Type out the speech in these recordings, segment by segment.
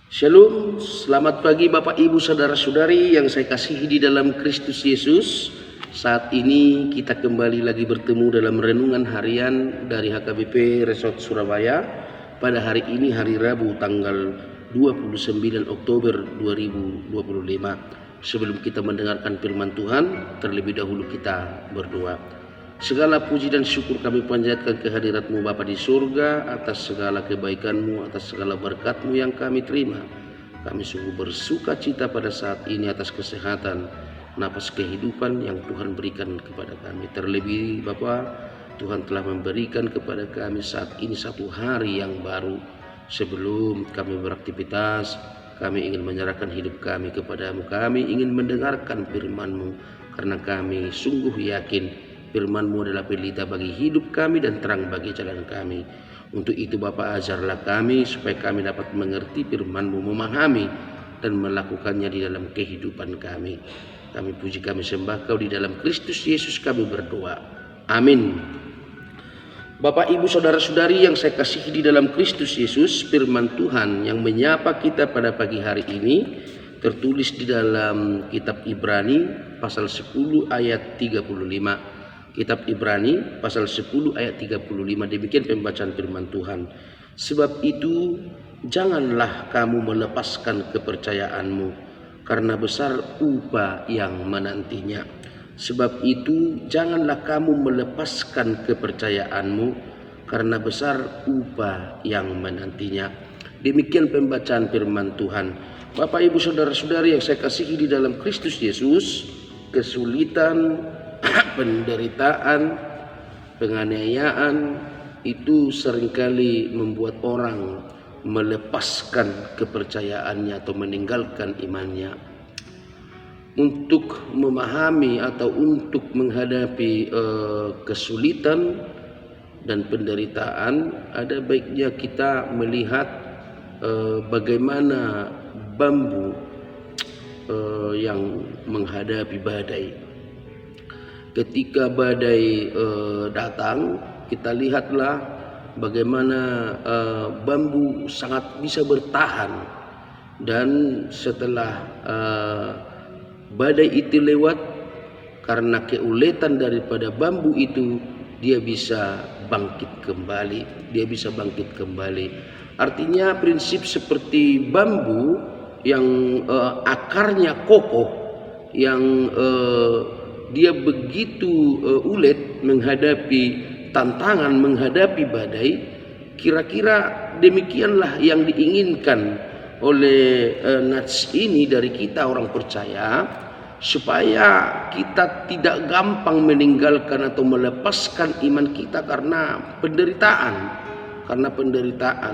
Shalom, selamat pagi Bapak Ibu Saudara-saudari yang saya kasihi di dalam Kristus Yesus. Saat ini kita kembali lagi bertemu dalam renungan harian dari HKBP Resort Surabaya. Pada hari ini hari Rabu tanggal 29 Oktober 2025. Sebelum kita mendengarkan firman Tuhan, terlebih dahulu kita berdoa. Segala puji dan syukur kami panjatkan kehadirat-Mu Bapa di surga, atas segala kebaikan-Mu, atas segala berkat-Mu yang kami terima. Kami sungguh bersuka cita pada saat ini atas kesehatan, napas kehidupan yang Tuhan berikan kepada kami. Terlebih Bapa, Tuhan telah memberikan kepada kami saat ini satu hari yang baru. Sebelum kami beraktivitas, kami ingin menyerahkan hidup kami kepadamu. Kami ingin mendengarkan firman-Mu, karena kami sungguh yakin firman-Mu adalah pelita bagi hidup kami dan terang bagi jalan kami. Untuk itu Bapa, ajarlah kami supaya kami dapat mengerti firman-Mu, memahami dan melakukannya di dalam kehidupan kami. Kami puji, kami sembah Kau, di dalam Kristus Yesus kami berdoa. Amin. Bapak Ibu Saudara-saudari yang saya kasihi di dalam Kristus Yesus, firman Tuhan yang menyapa kita pada pagi hari ini tertulis di dalam kitab Ibrani pasal 10 ayat 35. Kitab Ibrani pasal 10 ayat 35, demikian pembacaan firman Tuhan. Sebab itu janganlah kamu melepaskan kepercayaanmu, karena besar upah yang menantinya. Sebab itu janganlah kamu melepaskan kepercayaanmu, karena besar upah yang menantinya. Demikian pembacaan firman Tuhan. Bapak Ibu Saudara-saudari yang saya kasihi di dalam Kristus Yesus, kesulitan, penderitaan, penganiayaan itu seringkali membuat orang melepaskan kepercayaannya atau meninggalkan imannya. Untuk memahami atau untuk menghadapi kesulitan dan penderitaan, ada baiknya kita melihat bagaimana bambu yang menghadapi badai. Ketika badai datang, kita lihatlah bagaimana bambu sangat bisa bertahan, dan setelah badai itu lewat, karena keuletan daripada bambu itu, dia bisa bangkit kembali. Artinya prinsip seperti bambu yang akarnya kokoh, yang dia begitu ulet menghadapi tantangan, menghadapi badai. Kira-kira demikianlah yang diinginkan oleh nats ini dari kita orang percaya, supaya kita tidak gampang meninggalkan atau melepaskan iman kita karena penderitaan.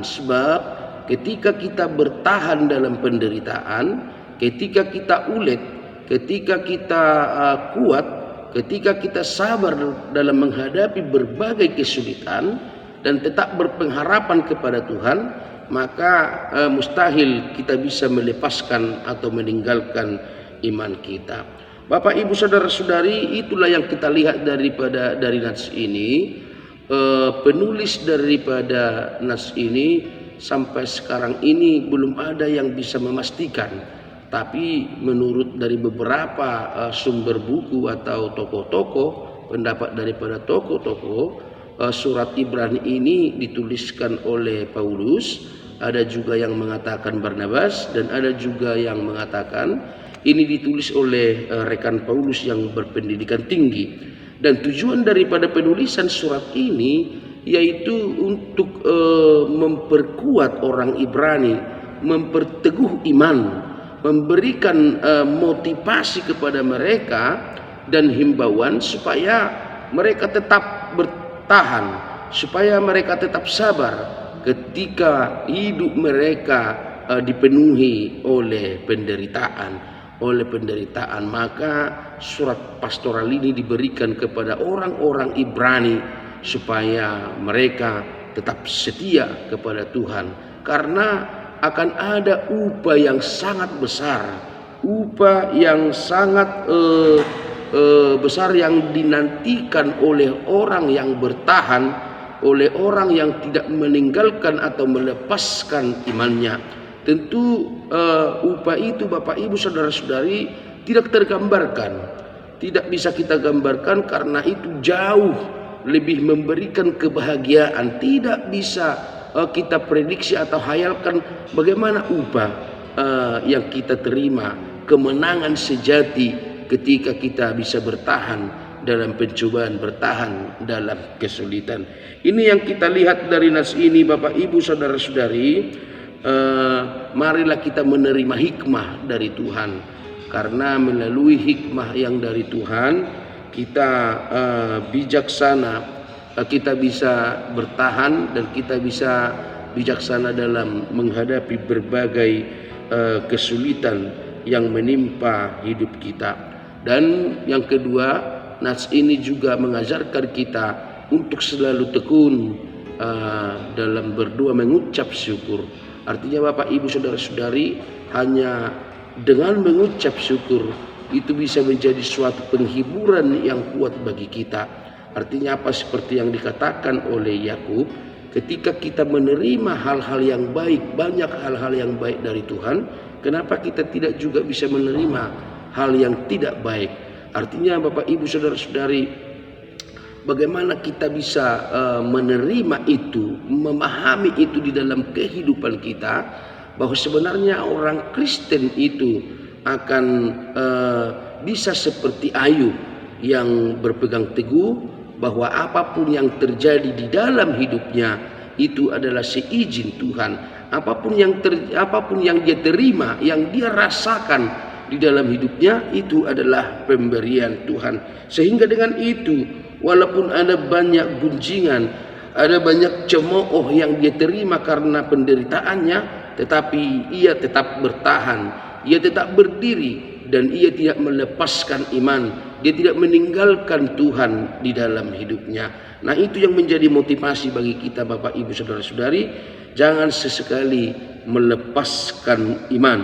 Sebab ketika kita bertahan dalam penderitaan, ketika kita ulet, ketika kita kuat, ketika kita sabar dalam menghadapi berbagai kesulitan dan tetap berpengharapan kepada Tuhan, maka mustahil kita bisa melepaskan atau meninggalkan iman kita. Bapak Ibu Saudara-saudari, itulah yang kita lihat dari nats ini. Penulis daripada nats ini sampai sekarang ini belum ada yang bisa memastikan. Tapi menurut dari beberapa sumber buku atau tokoh-tokoh, pendapat daripada tokoh-tokoh, surat Ibrani ini dituliskan oleh Paulus. Ada juga yang mengatakan Barnabas, dan ada juga yang mengatakan ini ditulis oleh rekan Paulus yang berpendidikan tinggi. Dan tujuan daripada penulisan surat ini yaitu untuk memperkuat orang Ibrani, memperteguh iman, memberikan motivasi kepada mereka dan himbauan supaya mereka tetap bertahan, supaya mereka tetap sabar ketika hidup mereka dipenuhi oleh penderitaan. Maka surat pastoral ini diberikan kepada orang-orang Ibrani supaya mereka tetap setia kepada Tuhan, karena akan ada upah yang sangat besar, upah yang sangat besar yang dinantikan oleh orang yang bertahan, oleh orang yang tidak meninggalkan atau melepaskan imannya. Tentu upah itu Bapak Ibu Saudara-saudari tidak tergambarkan, tidak bisa kita gambarkan karena itu jauh lebih memberikan kebahagiaan. Tidak bisa kita prediksi atau hayalkan bagaimana upah yang kita terima, kemenangan sejati ketika kita bisa bertahan dalam pencobaan, bertahan dalam kesulitan. Ini yang kita lihat dari nas ini Bapak Ibu Saudara-saudari. Marilah kita menerima hikmah dari Tuhan, karena melalui hikmah yang dari Tuhan kita bijaksana, kita bisa bertahan dan kita bisa bijaksana dalam menghadapi berbagai kesulitan yang menimpa hidup kita. Dan yang kedua, nas ini juga mengajarkan kita untuk selalu tekun dalam berdoa, mengucap syukur. Artinya Bapak Ibu Saudara-saudari, hanya dengan mengucap syukur itu bisa menjadi suatu penghiburan yang kuat bagi kita. Artinya apa? Seperti yang dikatakan oleh Yakub, ketika kita menerima hal-hal yang baik, banyak hal-hal yang baik dari Tuhan, kenapa kita tidak juga bisa menerima hal yang tidak baik? Artinya Bapak Ibu Saudara-saudari, bagaimana kita bisa menerima itu, memahami itu di dalam kehidupan kita, bahwa sebenarnya orang Kristen itu akan bisa seperti Ayub yang berpegang teguh bahwa apapun yang terjadi di dalam hidupnya itu adalah seizin Tuhan. Apapun yang dia terima, yang dia rasakan di dalam hidupnya, itu adalah pemberian Tuhan. Sehingga dengan itu, walaupun ada banyak gunjingan, ada banyak cemooh yang dia terima karena penderitaannya, tetapi ia tetap bertahan, ia tetap berdiri, dan ia tidak melepaskan iman, dia tidak meninggalkan Tuhan di dalam hidupnya. Nah, itu yang menjadi motivasi bagi kita Bapak Ibu Saudara-saudari. Jangan sesekali melepaskan iman,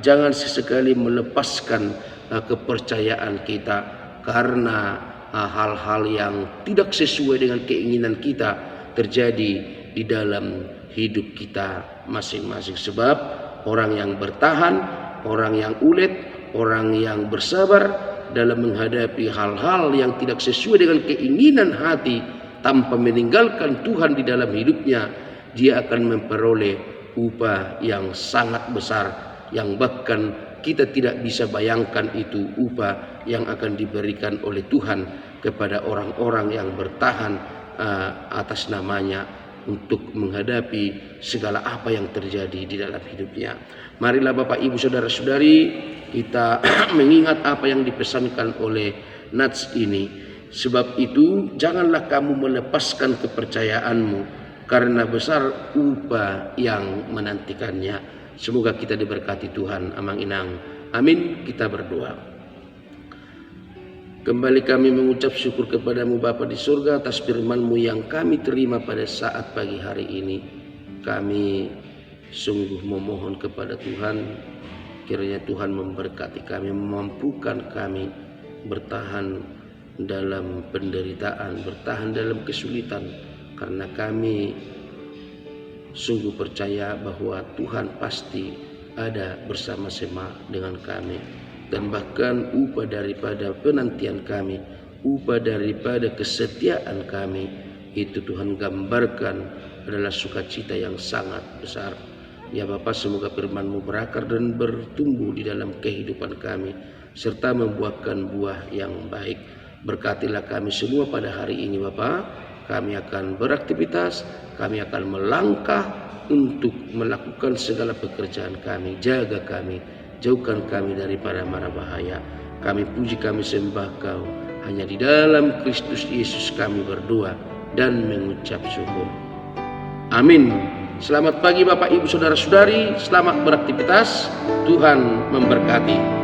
jangan sesekali melepaskan kepercayaan kita karena hal-hal yang tidak sesuai dengan keinginan kita terjadi di dalam hidup kita masing-masing. Sebab orang yang bertahan, orang yang ulet, orang yang bersabar dalam menghadapi hal-hal yang tidak sesuai dengan keinginan hati tanpa meninggalkan Tuhan di dalam hidupnya, dia akan memperoleh upah yang sangat besar, yang bahkan kita tidak bisa bayangkan itu upah yang akan diberikan oleh Tuhan kepada orang-orang yang bertahan atas namanya untuk menghadapi segala apa yang terjadi di dalam hidupnya. Marilah Bapak Ibu Saudara-saudari, kita mengingat apa yang dipesankan oleh nats ini. Sebab itu janganlah kamu melepaskan kepercayaanmu, karena besar upah yang menantikannya. Semoga kita diberkati Tuhan Amang Inang. Amin. Kita berdoa. Kembali kami mengucap syukur kepadamu Bapa di surga atas firman-Mu yang kami terima pada saat pagi hari ini. Kami sungguh memohon kepada Tuhan, kiranya Tuhan memberkati kami, memampukan kami bertahan dalam penderitaan, bertahan dalam kesulitan, karena kami sungguh percaya bahwa Tuhan pasti ada bersama-sama dengan kami. Dan bahkan upah daripada penantian kami, upah daripada kesetiaan kami, itu Tuhan gambarkan adalah sukacita yang sangat besar. Ya Bapa, semoga firman-Mu berakar dan bertumbuh di dalam kehidupan kami, serta membuahkan buah yang baik. Berkatilah kami semua pada hari ini Bapa. Kami akan beraktivitas, kami akan melangkah untuk melakukan segala pekerjaan kami. Jaga kami, jauhkan kami daripada mara bahaya. Kami puji, kami sembah Kau. Hanya di dalam Kristus Yesus kami berdoa dan mengucap syukur. Amin. Selamat pagi Bapak Ibu Saudara-saudari, selamat beraktivitas. Tuhan memberkati.